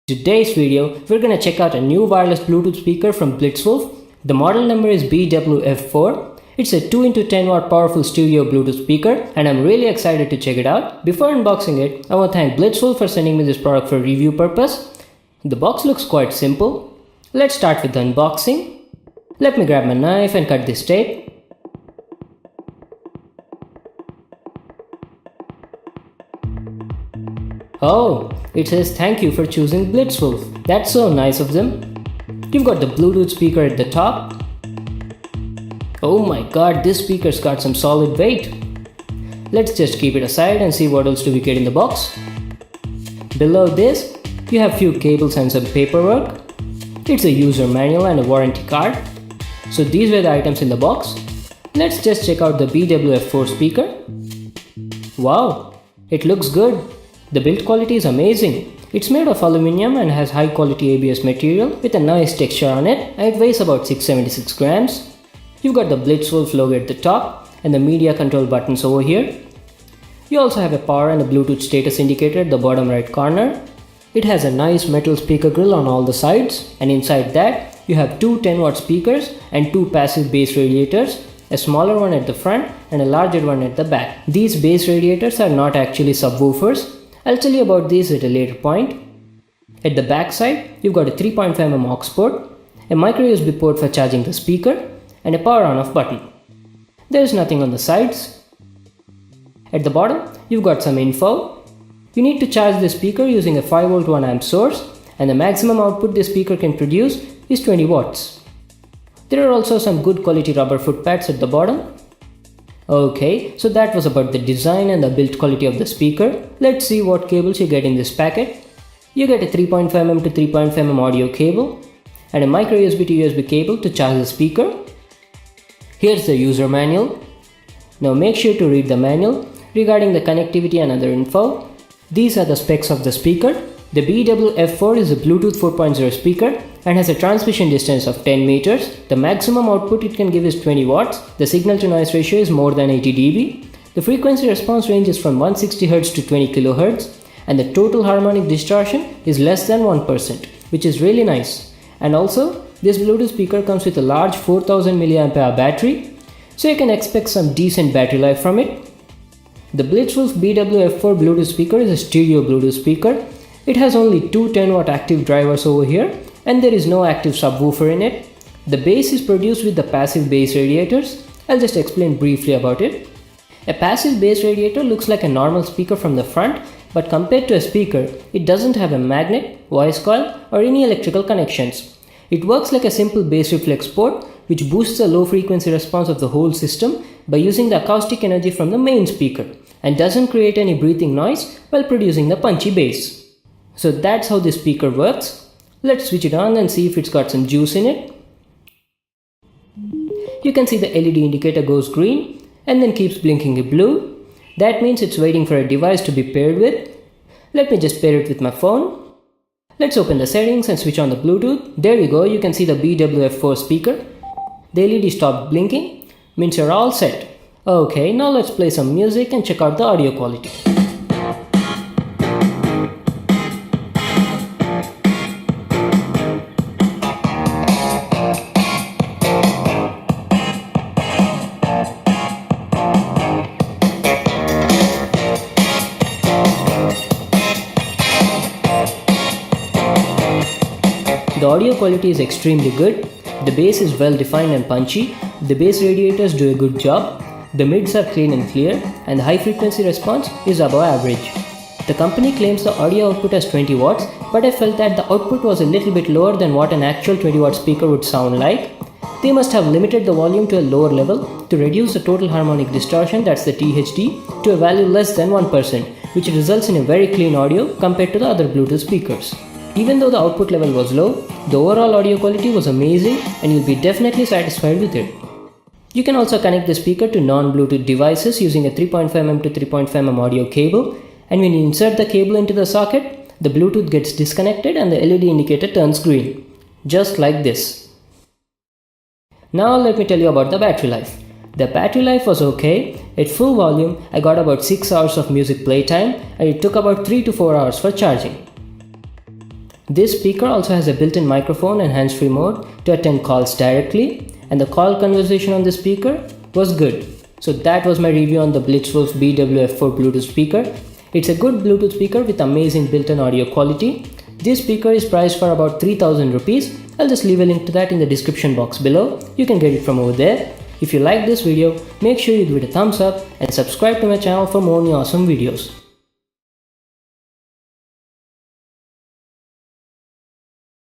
Today's video, we're gonna check out a new wireless Bluetooth speaker from Blitzwolf. The model number is BW-F4. It's a 2x10 watt powerful stereo Bluetooth speaker and I'm really excited to check it out. Before unboxing it, I want to thank Blitzwolf for sending me this product for review purpose. The box looks quite simple. Let's start with the unboxing. Let me grab my knife and cut this tape. Oh, it says thank you for choosing Blitzwolf. That's so nice of them. You've got the Bluetooth speaker at the top. Oh my god, this speaker's got some solid weight. Let's just keep it aside and see what else do we get in the box. Below this, you have few cables and some paperwork. It's a user manual and a warranty card. So these were the items in the box. Let's just check out the BW-F4 speaker. Wow, it looks good. The build quality is amazing. It's made of aluminum and has high quality ABS material with a nice texture on it, and it weighs about 676 grams. You've got the Blitzwolf logo at the top and the media control buttons over here. You also have a power and a Bluetooth status indicator at the bottom right corner. It has a nice metal speaker grill on all the sides, and inside that you have two 10-watt speakers and two passive bass radiators, a smaller one at the front and a larger one at the back. These bass radiators are not actually subwoofers. I'll tell you about these at a later point. At the back side, you've got a 3.5mm aux port, a micro USB port for charging the speaker, and a power on-off button. There is nothing on the sides. At the bottom, you've got some info. You need to charge the speaker using a 5V 1A source, and the maximum output the speaker can produce is 20 watts. There are also some good quality rubber foot pads at the bottom. Okay, so that was about the design and the build quality of the speaker. Let's see what cables you get in this packet. You get a 3.5mm to 3.5mm audio cable and a micro USB to USB cable to charge the speaker. Here's the user manual. Now make sure to read the manual regarding the connectivity and other info. These are the specs of the speaker. The BW-F4 is a Bluetooth 4.0 speaker and has a transmission distance of 10 meters. The maximum output it can give is 20 watts. The signal to noise ratio is more than 80 dB. The frequency response range is from 160 Hz to 20 kHz, and the total harmonic distortion is less than 1%, which is really nice. And also, this Bluetooth speaker comes with a large 4000 mAh battery, so you can expect some decent battery life from it. The Blitzwolf BW-F4 Bluetooth speaker is a stereo Bluetooth speaker. It has only two 10-watt active drivers over here, and there is no active subwoofer in it. The bass is produced with the passive bass radiators. I'll just explain briefly about it. A passive bass radiator looks like a normal speaker from the front, but compared to a speaker, it doesn't have a magnet, voice coil, or any electrical connections. It works like a simple bass reflex port, which boosts the low frequency response of the whole system by using the acoustic energy from the main speaker, and doesn't create any breathing noise while producing the punchy bass. So that's how this speaker works. Let's switch it on and see if it's got some juice in it. You can see the LED indicator goes green and then keeps blinking blue. That means it's waiting for a device to be paired with. Let me just pair it with my phone. Let's open the settings and switch on the Bluetooth. There you go, you can see the BW-F4 speaker. The LED stopped blinking, means you're all set. Okay, now let's play some music and check out the audio quality. The audio quality is extremely good. The bass is well defined and punchy. The bass radiators do a good job. The mids are clean and clear, and the high frequency response is above average. The company claims the audio output as 20 watts, but I felt that the output was a little bit lower than what an actual 20 watt speaker would sound like. They must have limited the volume to a lower level to reduce the total harmonic distortion, that's the THD, to a value less than 1%, which results in a very clean audio compared to the other Bluetooth speakers. Even though the output level was low, the overall audio quality was amazing and you'll be definitely satisfied with it. You can also connect the speaker to non-Bluetooth devices using a 3.5mm to 3.5mm audio cable, and when you insert the cable into the socket, the Bluetooth gets disconnected and the LED indicator turns green. Just like this. Now let me tell you about the battery life. The battery life was okay. At full volume, I got about 6 hours of music playtime and it took about 3 to 4 hours for charging. This speaker also has a built-in microphone and hands-free mode to attend calls directly, and the call conversation on the speaker was good. So that was my review on the Blitzwolf BW-F4 Bluetooth speaker. It's a good Bluetooth speaker with amazing built-in audio quality. This speaker is priced for about 3000 rupees. I'll just leave a link to that in the description box below. You can get it from over there. If you like this video, make sure you give it a thumbs up and subscribe to my channel for more new awesome videos.